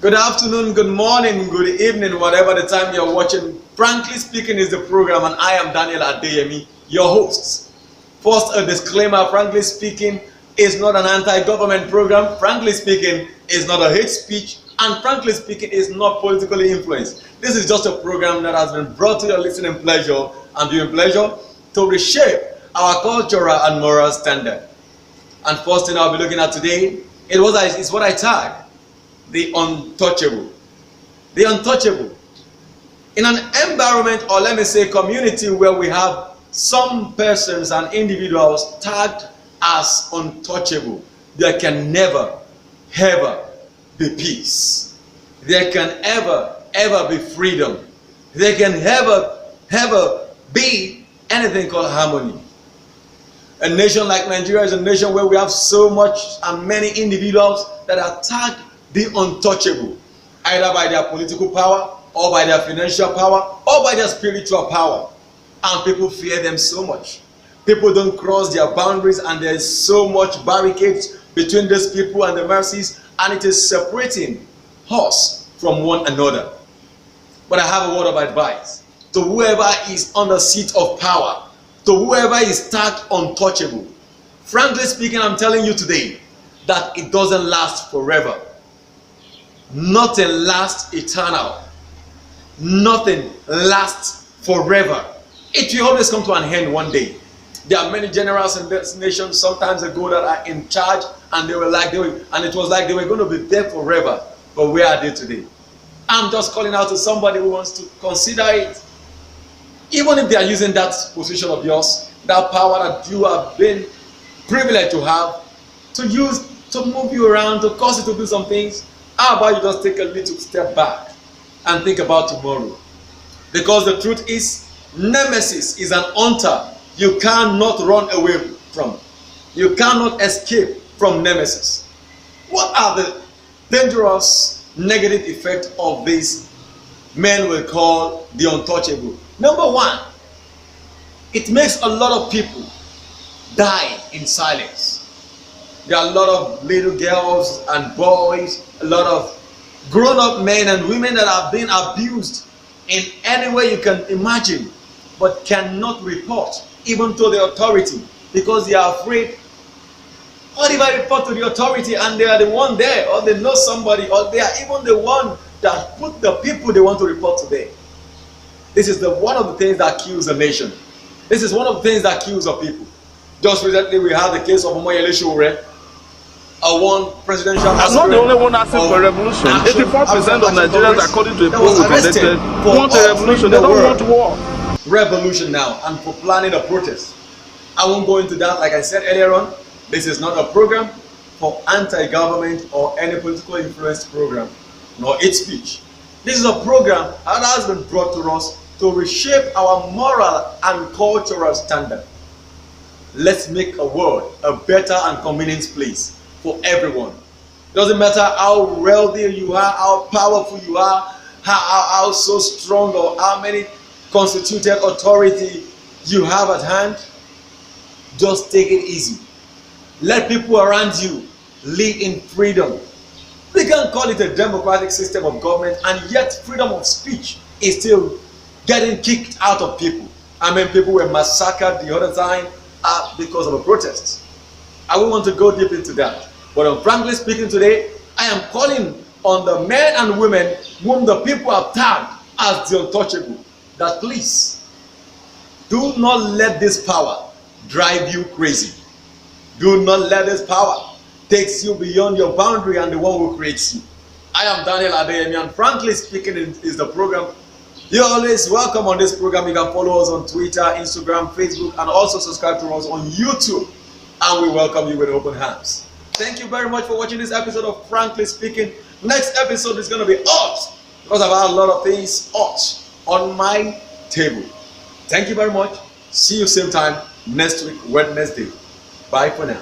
Good afternoon, good morning, good evening, whatever the time you're watching. Frankly Speaking is the program, and I am Daniel Adeyemi, your host. First, a disclaimer: Frankly Speaking is not an anti-government program. Frankly Speaking is not a hate speech, and frankly speaking is not politically influenced. This is just a program that has been brought to your listening pleasure and viewing pleasure to reshape our cultural and moral standard. And first thing I'll be looking at today is what I tagged: the untouchable. The untouchable. In an environment, or let me say community, where we have some persons and individuals tagged as untouchable, there can never, ever be peace. There can ever be freedom. There can ever be anything called harmony. A nation like Nigeria is a nation where we have so much and many individuals that are tagged the untouchable, either by their political power, or by their financial power, or by their spiritual power. And people fear them so much. People don't cross their boundaries, and there's so much barricades between these people and the mercies, and it is separating us from one another. But I have a word of advice to whoever is on the seat of power, to whoever is tagged untouchable. Frankly speaking, I'm telling you today that it doesn't last forever. Nothing lasts eternal. Nothing lasts forever. It will always come to an end one day. There are many generals in this nation sometimes ago that are in charge, and it was like they were going to be there forever. But where are they today? I'm just calling out to somebody who wants to consider it. Even if they are using that position of yours, that power that you have been privileged to have, to use to move you around, to cause you to do some things, how about you just take a little step back and think about tomorrow? Because the truth is, nemesis is an hunter you cannot run away from. You cannot escape from nemesis. What are the dangerous negative effects of this men will call the untouchable? Number one, it makes a lot of people die in silence. There are a lot of little girls and boys, a lot of grown-up men and women that have been abused in any way you can imagine, but cannot report even to the authority because they are afraid. What if I report to the authority and they are the one there, or they know somebody, or they are even the one that put the people they want to report to there? This is one of the things that kills a nation. This is one of the things that kills a people. Just recently we had the case of Sowore, one presidential. I'm not the only one asking for a revolution. 84% of Nigerians, according to a poll we conducted, want a revolution. They don't want war. Revolution now, and for planning a protest. I won't go into that. Like I said earlier on, this is not a program for anti-government or any political influence program, nor hate speech. This is a program that has been brought to us to reshape our moral and cultural standard. Let's make a world a better and convenient place for everyone. Doesn't matter how wealthy you are, how powerful you are, how so strong, or how many constituted authority you have at hand. Just take it easy. Let people around you live in freedom. We can call it a democratic system of government, and yet freedom of speech is still getting kicked out of people. I mean, people were massacred the other time because of a protest. I won't want to go deep into that. But frankly speaking today, I am calling on the men and women whom the people have tagged as the untouchable, that please, do not let this power drive you crazy. Do not let this power take you beyond your boundary and the one who creates you. I am Daniel Adeyemi, and frankly speaking is the program. You're always welcome on this program. You can follow us on Twitter, Instagram, Facebook, and also subscribe to us on YouTube. And we welcome you with open hands. Thank you very much for watching this episode of Frankly Speaking. Next episode is going to be hot, because I've had a lot of things hot on my table. Thank you very much. See you same time next week, Wednesday. Bye for now.